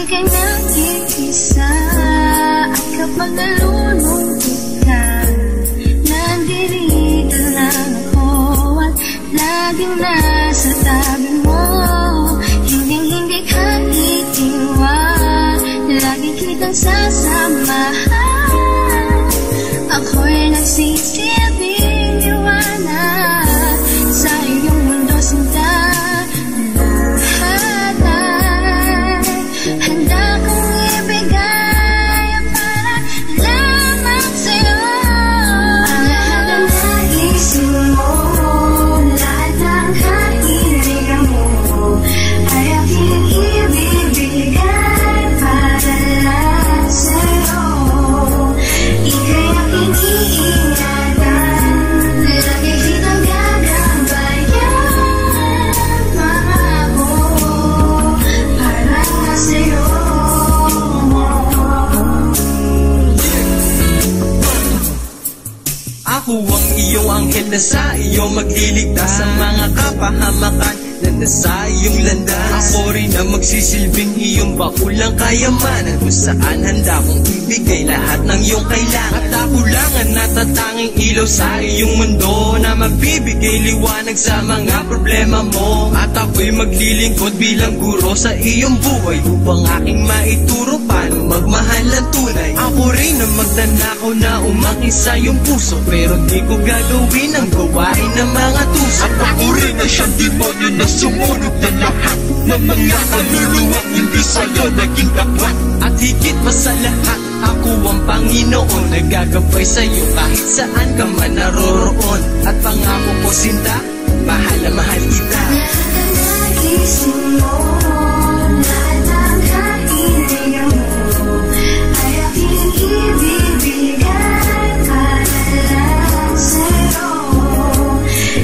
ka nag-iisa. At kapag nalulungkot ka, nandirito lang ako at laging nasa tabi mo. Hindi ka iiwan, lagi kitang sasamahan. Ako'y nagsisilbing liwanag sa iyong mundo, sinta. Lahat ay handa kong ibigay para lamang sa'yo. Ang lahat ng naisip mo, lahat ng kahilingan mo, ay aking ibibigay para lang sa'yo. Ika'y aking iingatan, lagi kitang gagabayan. Mangako para lang sa'yo. Ako ang iyong anghel na sa iyo magliligtas sa mga kapahamakan na nasa iyong landas. Ako rin ang magsisilbing iyong bakulang kayamanan, kung saan handa kong ibigay lahat ng iyong kailangan. At ako lang ang natatanging ilaw sa iyong mundo na magbibigay liwanag sa mga problema mo. At ako'y maglilingkod bilang guro sa iyong buhay upang aking maituro paano magmahal ng tunay. Ako rin ang magdanakaw na umaking sa iyong puso, pero di ko gagawin ang gawain ng mga tuso. At ako rin ang siyang demonyo na sumunod na lahat ng mga kaluluwang hindi sa'yo naging dapat. At higit pa sa lahat, ako ang Panginoon na gagabay sa'yo kahit saan ka man naroroon. At pangako ko, sinta, mahal na mahal kita. Lahat ng nagising mo, lahat ng kahilingan mo, ay aking ibibigay para lang sa'yo.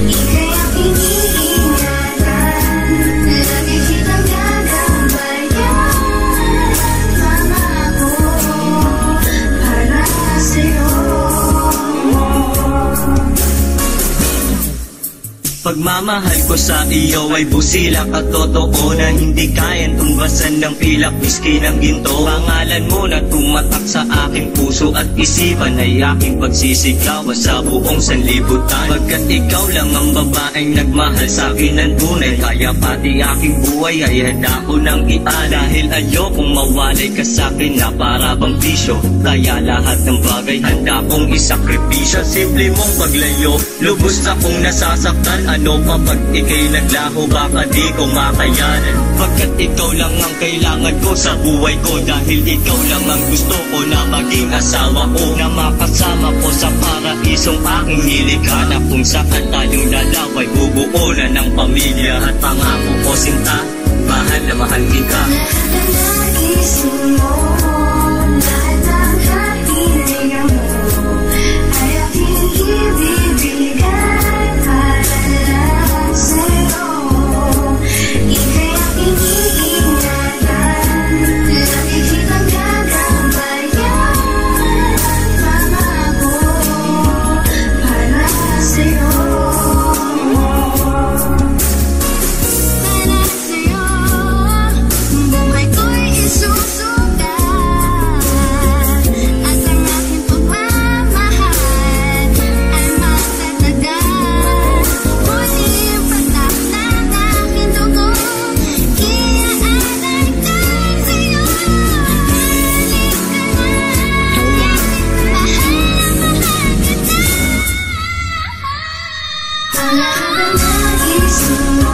Ika'y aking iingatan, lagi kitang gagabayan. Mangako para lang sa'yo. Pagmamahal ko sa iyo ay busilak at totoo na hindi kayang tumbasan ng pilak miski ng ginto. Pangalan mo na tumatak sa aking puso at isipan ay aking pagsisigawan sa buong sanlibutan. Pagkat ikaw lang ang babaeng nagmahal sa akin ng tunay, kaya pati aking buhay ay handa ko nang iaan. Dahil ayokong mawalay ka sa akin na para bang bisyo, kaya lahat ng bagay handa kong isakripisyo. Simple mong paglayo, lubos akong nasasaktan. Ano pa pag ika'y naglaho, baka di ko makayanan. Pagkat ikaw lang ang kailangan ko sa buhay ko, dahil ikaw lang ang gusto ko na maging asawa ko, na makasama ko sa paraisong aking nilikha, na kung saan tayong lalaway bubuo na ng pamilya. At pangako ko, sinta, mahal na mahal kita. Lahat ng nagising mo, lahat ng kahilingan mo, ay aking ibibigay para lang sa'yo. Ika'y aking iingatan, lagi kitang gagabayan. Mangako para lang sa'yo. Para sa'yo, buhay ko'y isusukat, at ang aking pagmamahal ay matatagal. Muling patak ng aking dugo, iaalay ko sa'yo. Halika na, mahal na mahal kita. Ang lahat ng nagising mo,